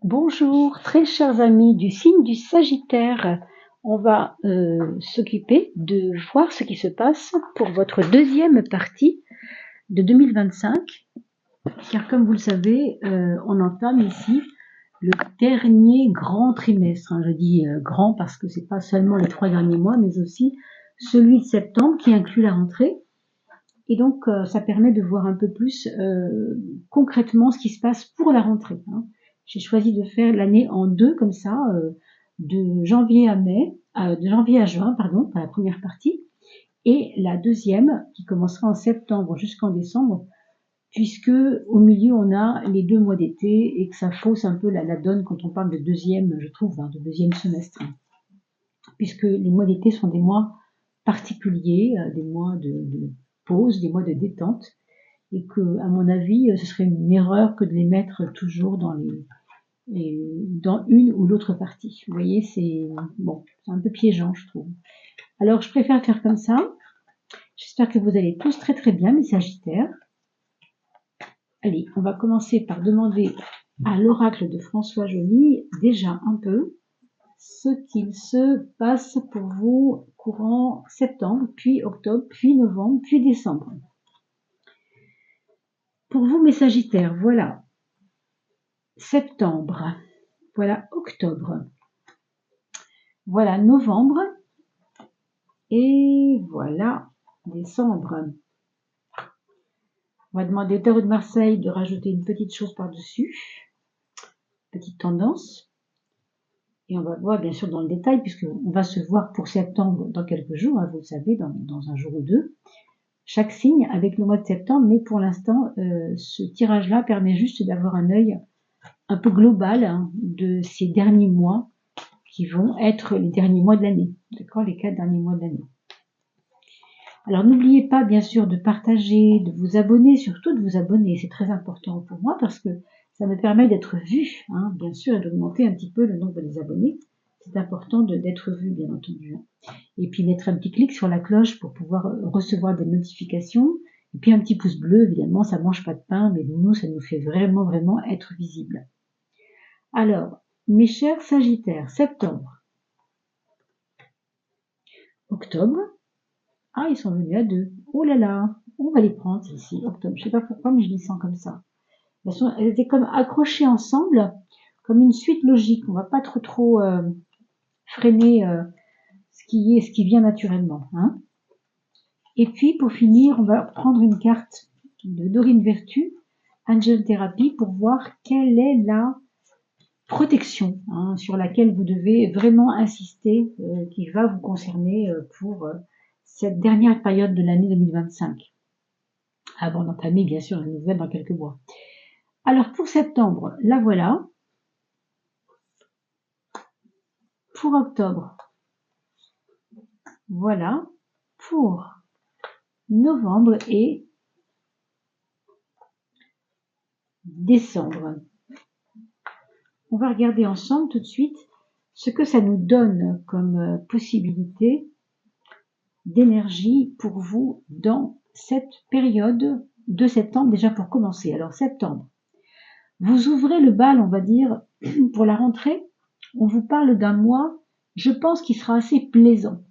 Bonjour, très chers amis du signe du Sagittaire. On va s'occuper de voir ce qui se passe pour votre deuxième partie de 2025, car comme vous le savez, on entame ici le dernier grand trimestre. Je dis grand parce que c'est pas seulement les 3 derniers mois, mais aussi celui de septembre qui inclut la rentrée. Et donc, ça permet de voir un peu plus concrètement ce qui se passe pour la rentrée. J'ai choisi de faire l'année en deux comme ça, de janvier à de janvier à juin, pardon, pour la première partie, et la deuxième qui commencera en septembre jusqu'en décembre, puisque au milieu on a les 2 mois d'été et que ça fausse un peu la donne quand on parle de deuxième, je trouve, de deuxième semestre, puisque les mois d'été sont des mois particuliers, des mois de pause, des mois de détente, et que, à mon avis, ce serait une erreur que de les mettre toujours dans dans une ou l'autre partie. Vous voyez, c'est bon, c'est un peu piégeant, je trouve. Alors, je préfère faire comme ça. J'espère que vous allez tous très très bien, mes Sagittaires. Allez, on va commencer par demander à l'oracle de François Joly déjà un peu ce qu'il se passe pour vous courant septembre, puis octobre, puis novembre, puis décembre. Pour vous, mes Sagittaires, voilà septembre, voilà octobre, voilà novembre et voilà décembre. On va demander au tarot de Marseille de rajouter une petite chose par-dessus, petite tendance. Et on va voir bien sûr dans le détail, puisqu'on va se voir pour septembre dans quelques jours, vous le savez, dans un jour ou deux. Chaque signe avec le mois de septembre, mais pour l'instant, ce tirage-là permet juste d'avoir un œil un peu global de ces derniers mois qui vont être les derniers mois de l'année, d'accord, les 4 derniers mois de l'année. Alors n'oubliez pas bien sûr de partager, de vous abonner, surtout de vous abonner, c'est très important pour moi parce que ça me permet d'être vu, bien sûr, et d'augmenter un petit peu le nombre des abonnés. C'est important d'être vu, bien entendu. Et puis mettre un petit clic sur la cloche pour pouvoir recevoir des notifications. Et puis un petit pouce bleu, évidemment, ça mange pas de pain, mais nous, ça nous fait vraiment, vraiment être visible. Alors, mes chers Sagittaires, septembre, octobre, ah, ils sont venus à deux. Oh là là, on va les prendre ici, octobre. Je sais pas pourquoi, mais je les sens comme ça. Elles étaient comme accrochées ensemble, comme une suite logique. On va pas trop freiner ce qui vient naturellement. Et puis, pour finir, on va prendre une carte de Dorine Vertu, Angel Therapy, pour voir quelle est la protection sur laquelle vous devez vraiment insister, qui va vous concerner pour cette dernière période de l'année 2025. Avant d'entamer, bien sûr, la nouvelle dans quelques mois. Alors, pour septembre, la voilà. Pour octobre, voilà. Pour novembre et décembre. On va regarder ensemble tout de suite ce que ça nous donne comme possibilité d'énergie pour vous dans cette période de septembre, déjà pour commencer. Alors septembre, vous ouvrez le bal, on va dire, pour la rentrée. On vous parle d'un mois, je pense, qui sera assez plaisant.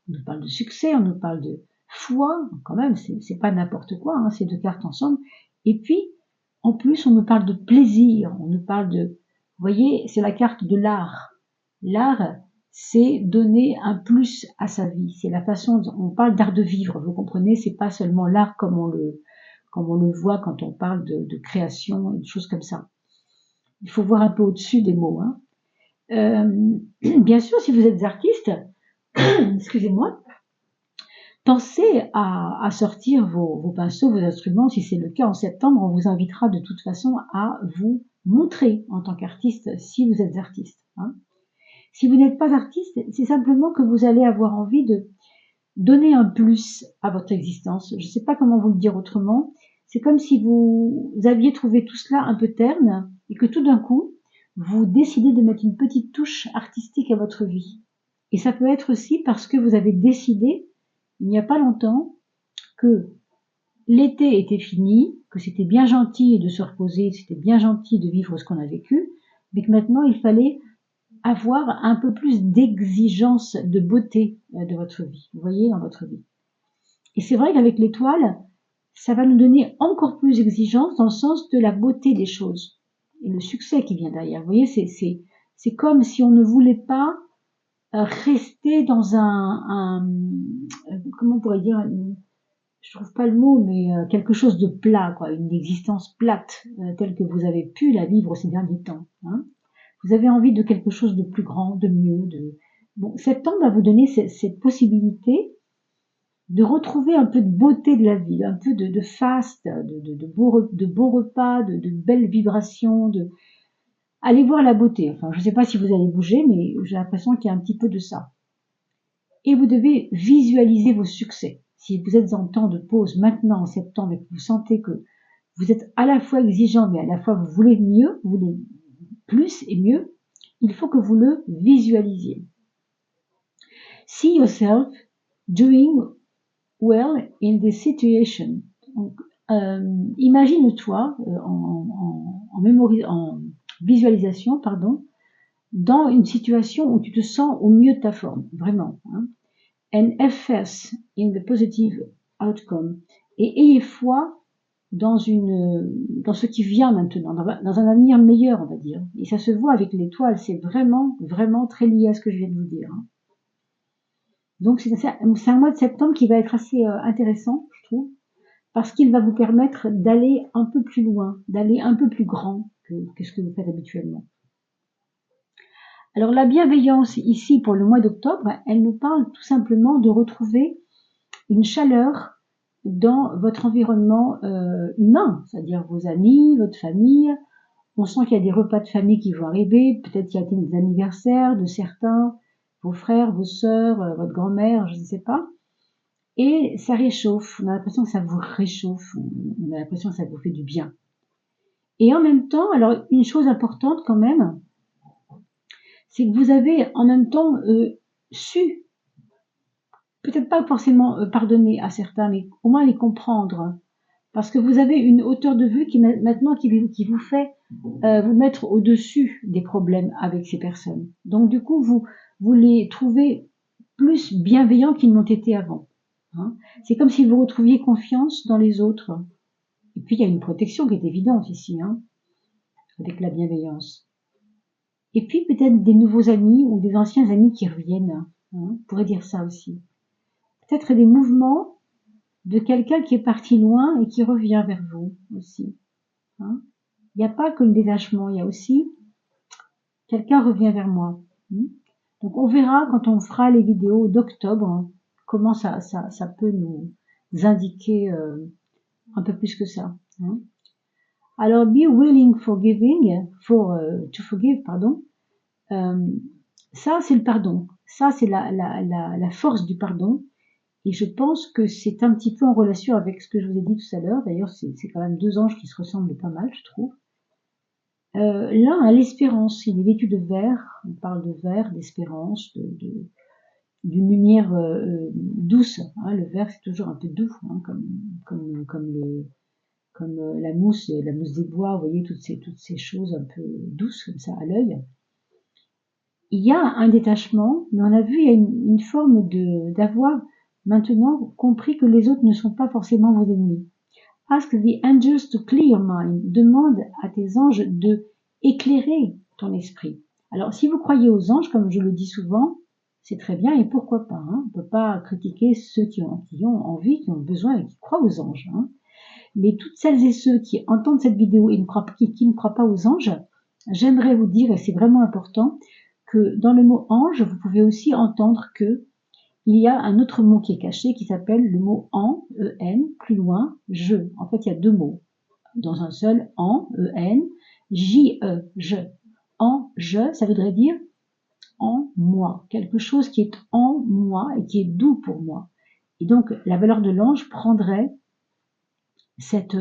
On nous parle de succès, on nous parle de foi, quand même, c'est pas n'importe quoi, ces deux cartes ensemble. Et puis, en plus, on nous parle de plaisir, on nous parle de, vous voyez, c'est la carte de l'art. L'art, c'est donner un plus à sa vie. C'est la façon dont on parle d'art de vivre. Vous comprenez, c'est pas seulement l'art comme on le voit quand on parle de création et de choses comme ça. Il faut voir un peu au-dessus des mots. Bien sûr, si vous êtes artiste, excusez-moi, pensez à sortir vos pinceaux, vos instruments. Si c'est le cas en septembre, on vous invitera de toute façon à vous montrer en tant qu'artiste si vous êtes artiste. Si vous n'êtes pas artiste, c'est simplement que vous allez avoir envie de donner un plus à votre existence. Je ne sais pas comment vous le dire autrement. C'est comme si vous aviez trouvé tout cela un peu terne et que tout d'un coup, vous décidez de mettre une petite touche artistique à votre vie. Et ça peut être aussi parce que vous avez décidé, il n'y a pas longtemps, que l'été était fini, que c'était bien gentil de se reposer, c'était bien gentil de vivre ce qu'on a vécu, mais que maintenant il fallait avoir un peu plus d'exigence de beauté de votre vie, vous voyez, dans votre vie. Et c'est vrai qu'avec l'étoile, ça va nous donner encore plus d'exigence dans le sens de la beauté des choses et le succès qui vient derrière. Vous voyez, c'est comme si on ne voulait pas rester dans comment on pourrait dire, je trouve pas le mot, mais quelque chose de plat, quoi, une existence plate telle que vous avez pu la vivre ces derniers temps. Hein. Vous avez envie de quelque chose de plus grand, de mieux. Bon, septembre va vous donner cette possibilité de retrouver un peu de beauté de la vie, un peu de faste, de beaux repas, de belles vibrations, allez voir la beauté. Enfin, je ne sais pas si vous allez bouger, mais j'ai l'impression qu'il y a un petit peu de ça. Et vous devez visualiser vos succès. Si vous êtes en temps de pause maintenant en septembre et que vous sentez que vous êtes à la fois exigeant, mais à la fois vous voulez mieux, vous voulez plus et mieux, il faut que vous le visualisiez. See yourself doing well in this situation. Donc, imagine-toi en visualisation, pardon, dans une situation où tu te sens au mieux de ta forme, vraiment. Hein. And have faith in the positive outcome. Et ayez foi dans ce qui vient maintenant, dans un avenir meilleur, on va dire. Et ça se voit avec l'étoile, c'est vraiment, vraiment très lié à ce que je viens de vous dire. Hein. Donc c'est un mois de septembre qui va être assez intéressant, je trouve, parce qu'il va vous permettre d'aller un peu plus loin, d'aller un peu plus grand que ce que vous faites habituellement. Alors la bienveillance ici pour le mois d'octobre, elle nous parle tout simplement de retrouver une chaleur dans votre environnement humain, c'est-à-dire vos amis, votre famille. On sent qu'il y a des repas de famille qui vont arriver, peut-être qu'il y a des anniversaires de certains, vos frères, vos sœurs, votre grand-mère, je ne sais pas. Et ça réchauffe, on a l'impression que ça vous réchauffe, on a l'impression que ça vous fait du bien. Et en même temps, alors une chose importante quand même, c'est que vous avez en même temps su, peut-être pas forcément pardonner à certains, mais au moins les comprendre. Parce que vous avez une hauteur de vue qui maintenant qui vous fait vous mettre au-dessus des problèmes avec ces personnes. Donc du coup, vous les trouvez plus bienveillants qu'ils n'ont été avant. Hein. C'est comme si vous retrouviez confiance dans les autres. Et puis il y a une protection qui est évidente ici, hein, avec la bienveillance. Et puis peut-être des nouveaux amis ou des anciens amis qui reviennent. Hein, on pourrait dire ça aussi. Peut-être des mouvements de quelqu'un qui est parti loin et qui revient vers vous aussi. Hein. Il n'y a pas que le détachement, il y a aussi quelqu'un revient vers moi. Donc on verra quand on fera les vidéos d'octobre hein, comment ça peut nous indiquer un peu plus que ça. Hein. Alors be willing to forgive, pardon. Ça c'est le pardon. Ça c'est la force du pardon. Et je pense que c'est un petit peu en relation avec ce que je vous ai dit tout à l'heure. D'ailleurs, c'est quand même deux anges qui se ressemblent pas mal, je trouve. L'un a l'espérance, il est vêtu de vert, on parle de vert, d'espérance, d'une lumière douce. Hein, le vert c'est toujours un peu doux, hein, comme la mousse des bois, vous voyez toutes ces choses un peu douces comme ça à l'œil. Il y a un détachement, mais on a vu il y a une forme d'avoir maintenant compris que les autres ne sont pas forcément vos ennemis. Ask the angels to clear your mind. Demande à tes anges de éclairer ton esprit. Alors, si vous croyez aux anges, comme je le dis souvent, c'est très bien et pourquoi pas. Hein, on ne peut pas critiquer ceux qui ont envie, qui ont besoin et qui croient aux anges. Hein. Mais toutes celles et ceux qui entendent cette vidéo et qui ne croient pas aux anges, j'aimerais vous dire, et c'est vraiment important, que dans le mot ange, vous pouvez aussi entendre que il y a un autre mot qui est caché qui s'appelle le mot en, E-N, plus loin, je. En fait, il y a deux mots dans un seul, en, E-N, J-E, je. En, je, ça voudrait dire en moi, quelque chose qui est en moi et qui est doux pour moi. Et donc, la valeur de l'ange prendrait cette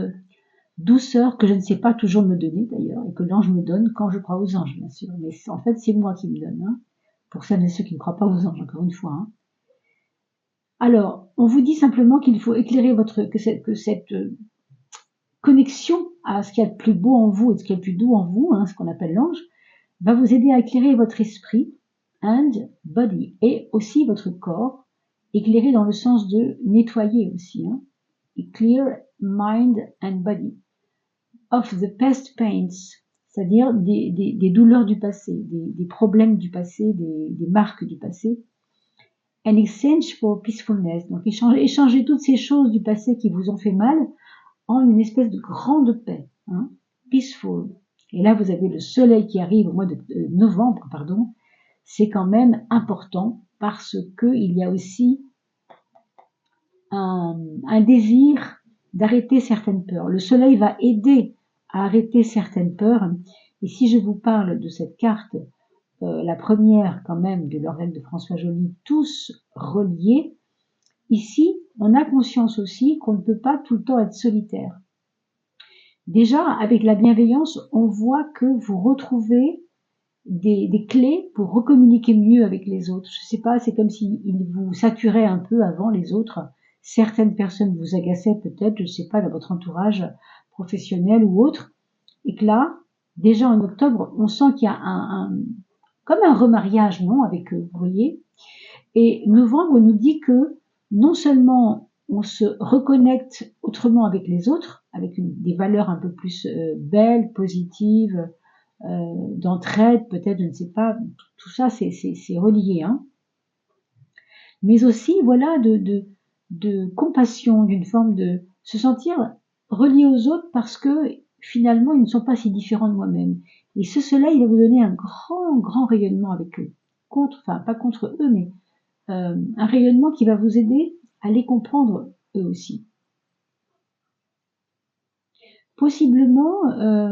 douceur que je ne sais pas toujours me donner d'ailleurs, et que l'ange me donne quand je crois aux anges, bien sûr. Mais en fait, c'est moi qui me donne, hein, pour celles et ceux qui ne croient pas aux anges, encore une fois. Hein. Alors, on vous dit simplement qu'il faut éclairer que cette connexion à ce qu'il y a de plus beau en vous et ce qu'il y a de plus doux en vous, hein, ce qu'on appelle l'ange, va vous aider à éclairer votre esprit and body et aussi votre corps, éclairer dans le sens de nettoyer aussi, hein. Clear mind and body of the past pains, c'est-à-dire des douleurs du passé, des problèmes du passé, des marques du passé. An exchange for peacefulness, donc échanger toutes ces choses du passé qui vous ont fait mal en une espèce de grande paix, hein, peaceful. Et là, vous avez le soleil qui arrive au mois de novembre, pardon. C'est quand même important parce que il y a aussi un désir d'arrêter certaines peurs. Le soleil va aider à arrêter certaines peurs. Et si je vous parle de cette carte, la première quand même de l'Oracle de François Joly, tous reliés, ici, on a conscience aussi qu'on ne peut pas tout le temps être solitaire. Déjà, avec la bienveillance, on voit que vous retrouvez des clés pour recommuniquer mieux avec les autres. Je sais pas, c'est comme s'ils vous saturaient un peu avant les autres. Certaines personnes vous agaçaient peut-être, je sais pas, dans votre entourage professionnel ou autre. Et que là, déjà en octobre, on sent qu'il y a comme un remariage, non, avec eux, vous voyez. Et novembre nous dit que non seulement on se reconnecte autrement avec les autres, avec des valeurs un peu plus belles, positives, d'entraide, peut-être, je ne sais pas, tout ça c'est relié, hein. Mais aussi, voilà, de compassion, d'une forme de se sentir relié aux autres parce que finalement ils ne sont pas si différents de moi-même. Et ce soleil va vous donner un grand rayonnement avec eux. Enfin pas contre eux, mais un rayonnement qui va vous aider à les comprendre eux aussi. Possiblement,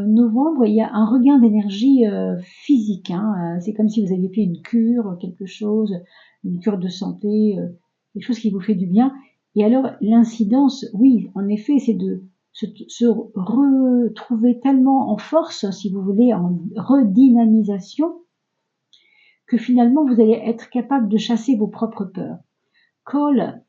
novembre, il y a un regain d'énergie physique, hein. C'est comme si vous aviez fait une cure, quelque chose, une cure de santé, quelque chose qui vous fait du bien. Et alors, l'incidence, oui, en effet, c'est de se retrouver tellement en force, si vous voulez, en redynamisation, que finalement, vous allez être capable de chasser vos propres peurs. Call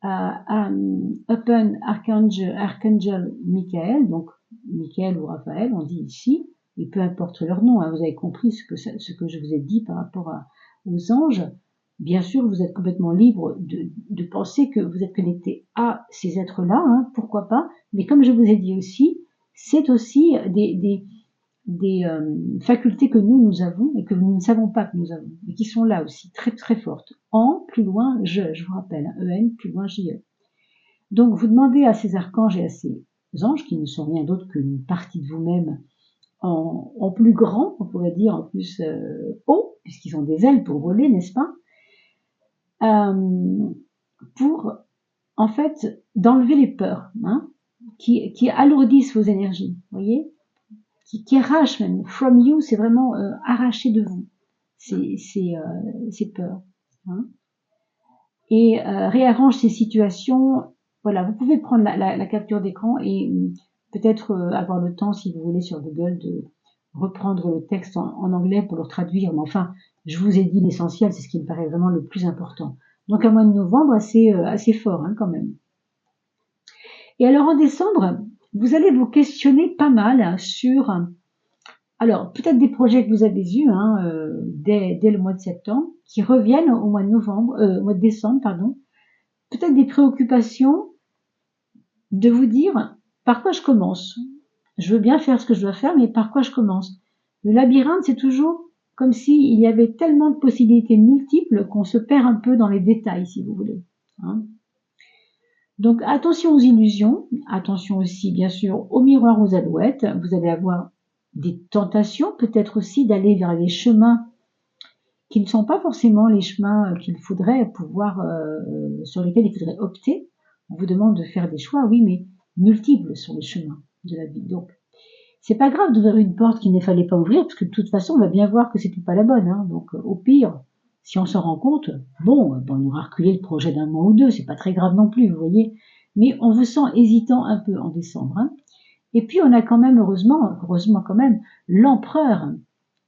upon Archangel Michael, donc Michael ou Raphaël, on dit ici, et peu importe leur nom, hein, vous avez compris ce que je vous ai dit par rapport aux anges. Bien sûr, vous êtes complètement libre de penser que vous êtes connecté à ces êtres-là, hein, pourquoi pas, mais comme je vous ai dit aussi, c'est aussi des facultés que nous avons et que nous ne savons pas que nous avons, et qui sont là aussi, très fortes. En, plus loin, je vous rappelle, EN, plus loin, JE. Donc, vous demandez à ces archanges et à ces anges, qui ne sont rien d'autre qu'une partie de vous-même en plus grand, on pourrait dire, en plus haut, puisqu'ils ont des ailes pour voler, n'est-ce pas, pour, en fait, d'enlever les peurs, hein, qui alourdissent vos énergies, vous voyez, qui arrache même. From you, c'est vraiment arracher de vous ces peurs, hein. Et réarrange ces situations. Voilà, vous pouvez prendre la capture d'écran et peut-être avoir le temps, si vous voulez, sur Google, de reprendre le texte en anglais pour le traduire. Mais enfin, je vous ai dit l'essentiel, c'est ce qui me paraît vraiment le plus important. Donc un mois de novembre assez fort, hein, quand même. Et alors en décembre, vous allez vous questionner pas mal sur, alors peut-être des projets que vous avez eus, hein, dès le mois de septembre, qui reviennent au mois de au mois de décembre, pardon. Peut-être des préoccupations de vous dire par quoi je commence. Je veux bien faire ce que je dois faire, mais par quoi je commence? Le labyrinthe, c'est toujours comme s'il y avait tellement de possibilités multiples qu'on se perd un peu dans les détails, si vous voulez, hein. Donc attention aux illusions, attention aussi bien sûr au miroir aux alouettes. Vous allez avoir des tentations, peut-être aussi d'aller vers des chemins qui ne sont pas forcément les chemins qu'il faudrait pouvoir, sur lesquels il faudrait opter. On vous demande de faire des choix, oui, mais multiples sont les chemins de la vie. Donc, c'est pas grave d'ouvrir une porte qu'il ne fallait pas ouvrir, parce que de toute façon, on va bien voir que c'était pas la bonne, hein. Donc, au pire, si on s'en rend compte, bon, on aura reculé le projet d'un mois ou deux, c'est pas très grave non plus, vous voyez. Mais on vous sent hésitant un peu en décembre, hein. Et puis, on a quand même, heureusement quand même, l'empereur,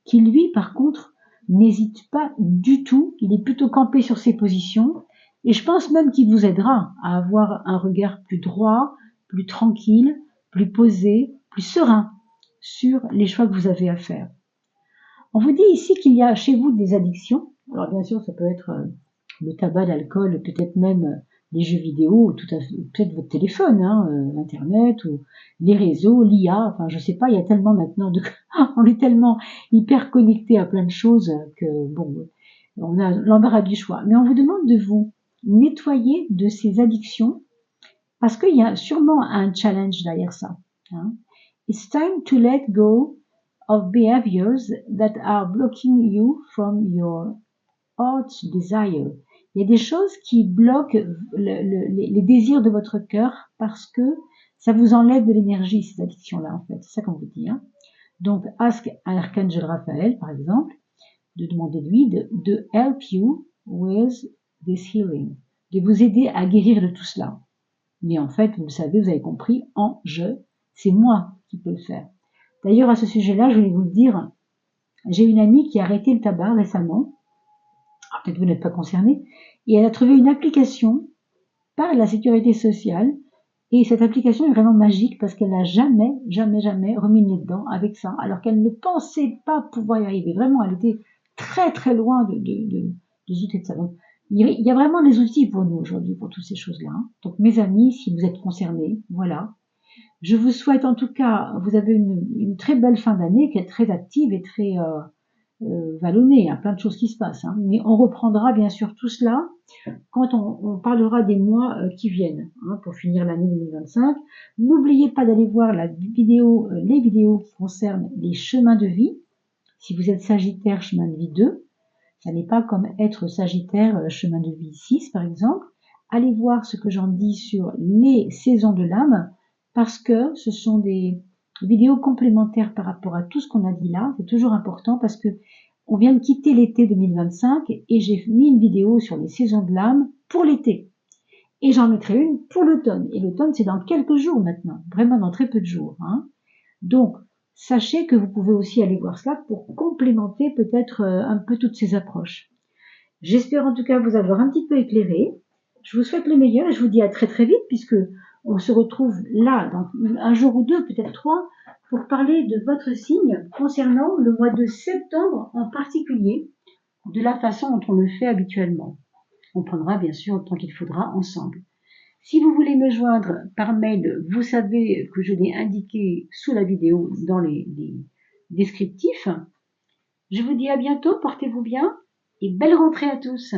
qui lui, par contre, n'hésite pas du tout, il est plutôt campé sur ses positions, et je pense même qu'il vous aidera à avoir un regard plus droit, plus tranquille, plus posé, plus serein sur les choix que vous avez à faire. On vous dit ici qu'il y a chez vous des addictions. Alors bien sûr, ça peut être le tabac, l'alcool, peut-être même les jeux vidéo, tout à fait, peut-être votre téléphone, hein, Internet ou les réseaux, l'IA. Enfin, je sais pas, il y a tellement maintenant de, on est tellement hyper connecté à plein de choses que bon, on a l'embarras du choix. Mais on vous demande de vous nettoyer de ces addictions parce qu'il y a sûrement un challenge derrière ça. Hein. It's time to let go of behaviors that are blocking you from your heart's desire. Il y a des choses qui bloquent les désirs de votre cœur parce que ça vous enlève de l'énergie, ces addictions-là, en fait. C'est ça qu'on vous dit. Hein. Donc, ask à l'archangel Raphaël, par exemple, de demander lui de help you with this healing, de vous aider à guérir de tout cela. Mais en fait, vous le savez, vous avez compris, c'est moi qui peux le faire. D'ailleurs, à ce sujet-là, je voulais vous le dire, j'ai une amie qui a arrêté le tabac récemment, peut-être vous n'êtes pas concerné, et elle a trouvé une application par la sécurité sociale, et cette application est vraiment magique parce qu'elle n'a jamais remis le nez dedans avec ça, alors qu'elle ne pensait pas pouvoir y arriver. Vraiment, elle était très très loin de douter de ça. Donc, il y a vraiment des outils pour nous aujourd'hui, pour toutes ces choses-là. Hein. Donc, mes amis, si vous êtes concernés, voilà. Je vous souhaite en tout cas, vous avez une très belle fin d'année qui est très active et très vallonnée. Il y a plein de choses qui se passent. Hein. Mais on reprendra bien sûr tout cela quand on parlera des mois qui viennent, hein, pour finir l'année 2025. N'oubliez pas d'aller voir les vidéos qui concernent les chemins de vie. Si vous êtes Sagittaire, chemin de vie 2, ça n'est pas comme être Sagittaire, chemin de vie 6 par exemple. Allez voir ce que j'en dis sur les saisons de l'âme, parce que ce sont des vidéos complémentaires par rapport à tout ce qu'on a dit là. C'est toujours important parce que on vient de quitter l'été 2025 et j'ai mis une vidéo sur les saisons de l'âme pour l'été. Et j'en mettrai une pour l'automne. Et l'automne, c'est dans quelques jours maintenant, vraiment dans très peu de jours. Hein. Donc, sachez que vous pouvez aussi aller voir cela pour complémenter peut-être un peu toutes ces approches. J'espère en tout cas vous avoir un petit peu éclairé. Je vous souhaite le meilleur et je vous dis à très très vite puisque on se retrouve là dans un jour ou deux, peut-être 3, pour parler de votre signe concernant le mois de septembre en particulier, de la façon dont on le fait habituellement. On prendra bien sûr le temps qu'il faudra ensemble. Si vous voulez me joindre par mail, vous savez que je l'ai indiqué sous la vidéo dans les descriptifs. Je vous dis à bientôt, portez-vous bien et belle rentrée à tous.